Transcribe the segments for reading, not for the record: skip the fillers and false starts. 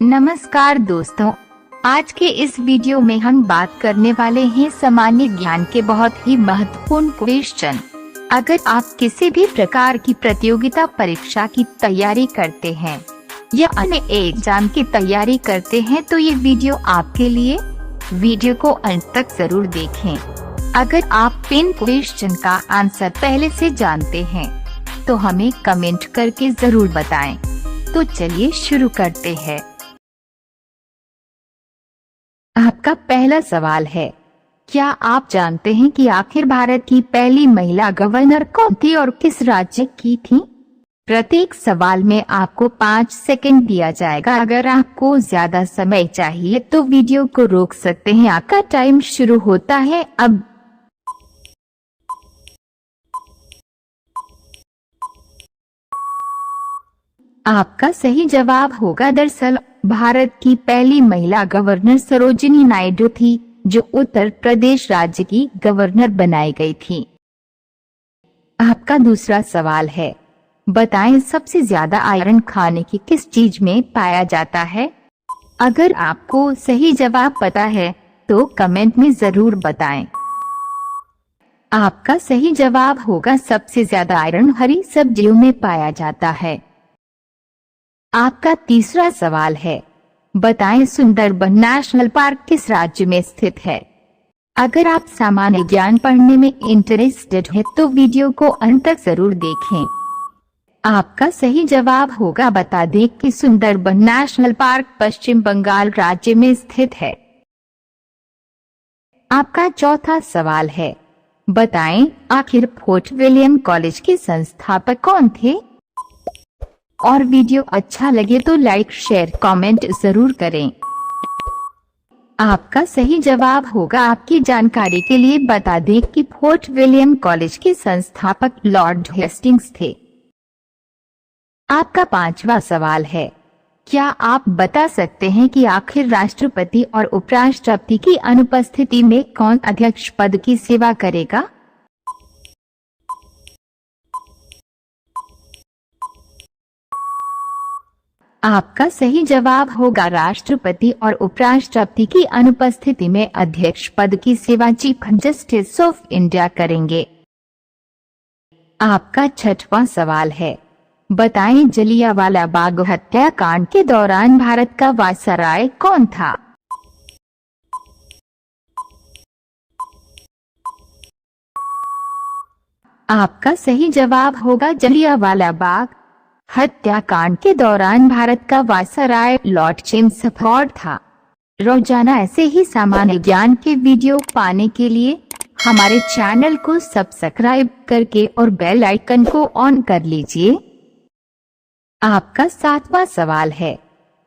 नमस्कार दोस्तों, आज के इस वीडियो में हम बात करने वाले हैं सामान्य ज्ञान के बहुत ही महत्वपूर्ण क्वेश्चन। अगर आप किसी भी प्रकार की प्रतियोगिता परीक्षा की तैयारी करते हैं या अन्य एग्जाम की तैयारी करते हैं तो ये वीडियो आपके लिए। वीडियो को अंत तक जरूर देखें। अगर आप इन क्वेश्चन का आंसर पहले से जानते हैं तो हमें कमेंट करके जरूर बताएं। तो चलिए शुरू करते हैं। आपका पहला सवाल है, क्या आप जानते हैं कि आखिर भारत की पहली महिला गवर्नर कौन थी और किस राज्य की थी? प्रत्येक सवाल में आपको 5 सेकंड दिया जाएगा। अगर आपको ज्यादा समय चाहिए तो वीडियो को रोक सकते हैं। आपका टाइम शुरू होता है अब। आपका सही जवाब होगा, दरअसल भारत की पहली महिला गवर्नर सरोजिनी नायडू थी, जो उत्तर प्रदेश राज्य की गवर्नर बनाई गई थी। आपका दूसरा सवाल है, बताएं सबसे ज्यादा आयरन खाने की किस चीज में पाया जाता है? अगर आपको सही जवाब पता है तो कमेंट में जरूर बताएं। आपका सही जवाब होगा, सबसे ज्यादा आयरन हरी सब्जियों में पाया जाता है। आपका तीसरा सवाल है, बताएं सुंदरबन नेशनल पार्क किस राज्य में स्थित है? अगर आप सामान्य ज्ञान पढ़ने में इंटरेस्टेड है तो वीडियो को अंत तक जरूर देखें। आपका सही जवाब होगा, बता दें कि सुंदरबन नेशनल पार्क पश्चिम बंगाल राज्य में स्थित है। आपका चौथा सवाल है, बताएं आखिर फोर्ट विलियम कॉलेज के संस्थापक कौन थे? और वीडियो अच्छा लगे तो लाइक शेयर कमेंट जरूर करें। आपका सही जवाब होगा, आपकी जानकारी के लिए बता दें कि फोर्ट विलियम कॉलेज के संस्थापक लॉर्ड हेस्टिंग्स थे। आपका पांचवा सवाल है, क्या आप बता सकते हैं कि आखिर राष्ट्रपति और उपराष्ट्रपति की अनुपस्थिति में कौन अध्यक्ष पद की सेवा करेगा? आपका सही जवाब होगा, राष्ट्रपति और उपराष्ट्रपति की अनुपस्थिति में अध्यक्ष पद की सेवा चीफ जस्टिस ऑफ इंडिया करेंगे। आपका छठवां सवाल है, बताएं जलियांवाला बाग हत्याकांड के दौरान भारत का वायसराय कौन था? आपका सही जवाब होगा, जलियांवाला बाग हत्याकांड के दौरान भारत का वायसराय लॉर्ड चेम्सफोर्ड था। रोजाना ऐसे ही सामान्य ज्ञान के वीडियो पाने के लिए हमारे चैनल को सब्सक्राइब करके और बेल आइकन को ऑन कर लीजिए। आपका सातवां सवाल है,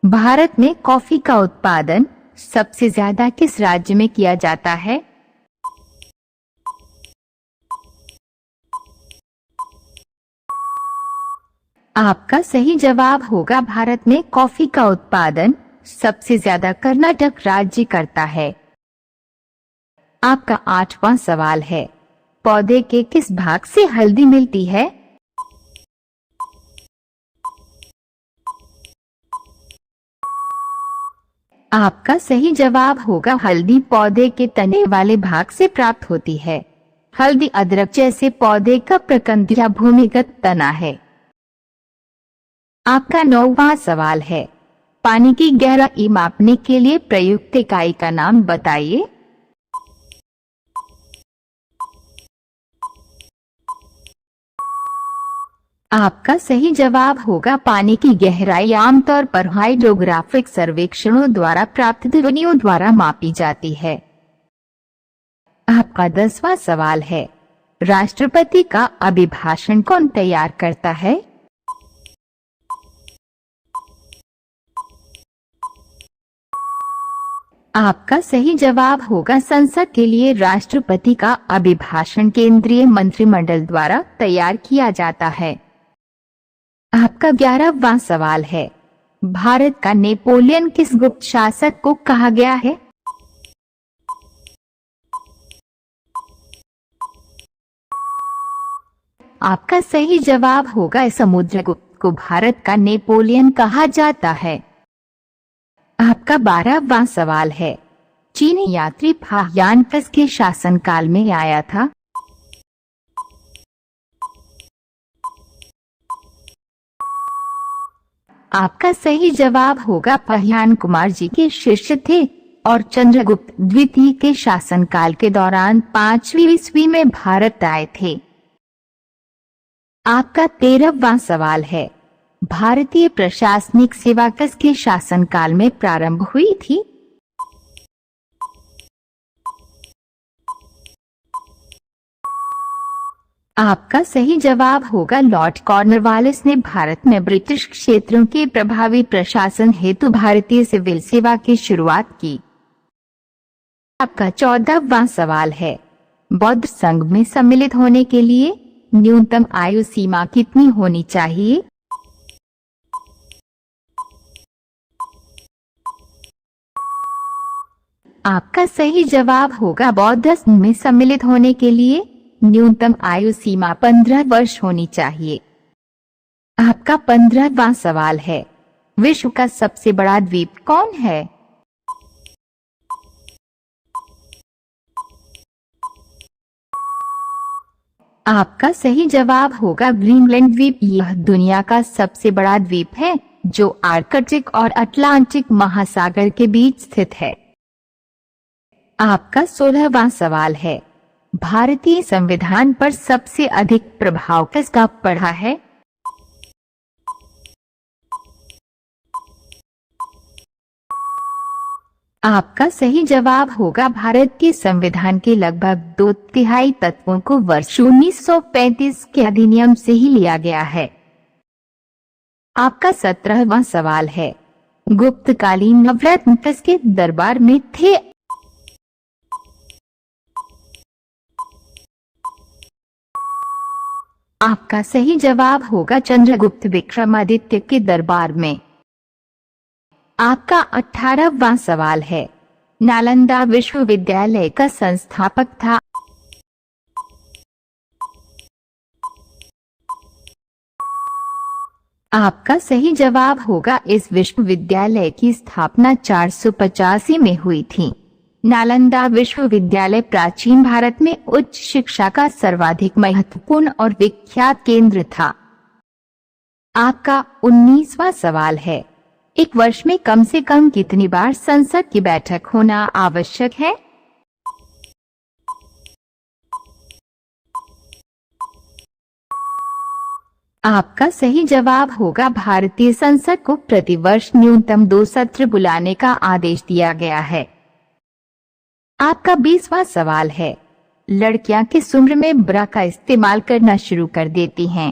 भारत में कॉफी का उत्पादन सबसे ज्यादा किस राज्य में किया जाता है? आपका सही जवाब होगा, भारत में कॉफी का उत्पादन सबसे ज्यादा कर्नाटक राज्य करता है। आपका आठवां सवाल है, पौधे के किस भाग से हल्दी मिलती है? आपका सही जवाब होगा, हल्दी पौधे के तने वाले भाग से प्राप्त होती है। हल्दी अदरक जैसे पौधे का प्रकंद या भूमिगत तना है। आपका नौवां सवाल है, पानी की गहराई मापने के लिए प्रयुक्त इकाई का नाम बताइए। आपका सही जवाब होगा, पानी की गहराई आमतौर पर हाइड्रोग्राफिक सर्वेक्षणों द्वारा प्राप्त ध्वनियों द्वारा मापी जाती है। आपका 10वां सवाल है, राष्ट्रपति का अभिभाषण कौन तैयार करता है? आपका सही जवाब होगा, संसद के लिए राष्ट्रपति का अभिभाषण केंद्रीय मंत्रिमंडल द्वारा तैयार किया जाता है। आपका 11वां सवाल है, भारत का नेपोलियन किस गुप्त शासक को कहा गया है? आपका सही जवाब होगा, समुद्रगुप्त को भारत का नेपोलियन कहा जाता है। आपका 12वां सवाल है, चीनी यात्री फाहियान किसके शासनकाल में आया था? आपका सही जवाब होगा फाहियान कुमार जी के शिष्य थे और चंद्रगुप्त द्वितीय के शासनकाल के दौरान 5वीं ईस्वी में भारत आए थे। आपका 13वां सवाल है, भारतीय प्रशासनिक सेवा किसके शासनकाल में प्रारंभ हुई थी? आपका सही जवाब होगा लॉर्ड कॉर्नवालिस ने भारत में ब्रिटिश क्षेत्रों के प्रभावी प्रशासन हेतु भारतीय सिविल सेवा की शुरुआत की। आपका 14वां सवाल है, बौद्ध संघ में सम्मिलित होने के लिए न्यूनतम आयु सीमा कितनी होनी चाहिए? आपका सही जवाब होगा बौद्ध संघ में सम्मिलित होने के लिए न्यूनतम आयु सीमा 15 वर्ष होनी चाहिए। आपका 15वां सवाल है, विश्व का सबसे बड़ा द्वीप कौन है? आपका सही जवाब होगा ग्रीनलैंड द्वीप। यह दुनिया का सबसे बड़ा द्वीप है जो आर्कटिक और अटलांटिक महासागर के बीच स्थित है। आपका 16वां सवाल है, भारतीय संविधान पर सबसे अधिक प्रभाव किसका पड़ा है? आपका सही जवाब होगा भारत के संविधान के लगभग 2/3 तत्वों को वर्ष 1935 के अधिनियम से ही लिया गया है। आपका 17वां सवाल है, गुप्तकालीन नवरत्न किसके दरबार में थे? आपका सही जवाब होगा चंद्रगुप्त विक्रमादित्य के दरबार में। आपका 18वां सवाल है, नालंदा विश्वविद्यालय का संस्थापक था? आपका सही जवाब होगा इस विश्वविद्यालय की स्थापना 485 में हुई थी। नालंदा विश्वविद्यालय प्राचीन भारत में उच्च शिक्षा का सर्वाधिक महत्वपूर्ण और विख्यात केंद्र था। आपका 19वां सवाल है, एक वर्ष में कम से कम कितनी बार संसद की बैठक होना आवश्यक है? आपका सही जवाब होगा भारतीय संसद को प्रतिवर्ष न्यूनतम 2 सत्र बुलाने का आदेश दिया गया है। आपका 20वां सवाल है, लड़कियां किस उम्र में ब्रा का इस्तेमाल करना शुरू कर देती हैं?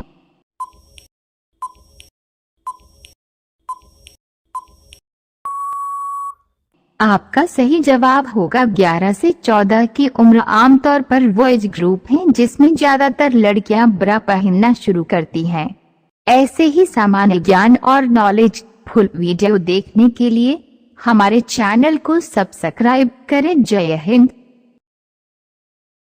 आपका सही जवाब होगा 11 से 14 की उम्र आमतौर पर वो एज ग्रुप है जिसमें ज्यादातर लड़कियां ब्रा पहनना शुरू करती हैं। ऐसे ही सामान्य ज्ञान और नॉलेज फुल वीडियो देखने के लिए हमारे चैनल को सब्सक्राइब करें। जय हिंद।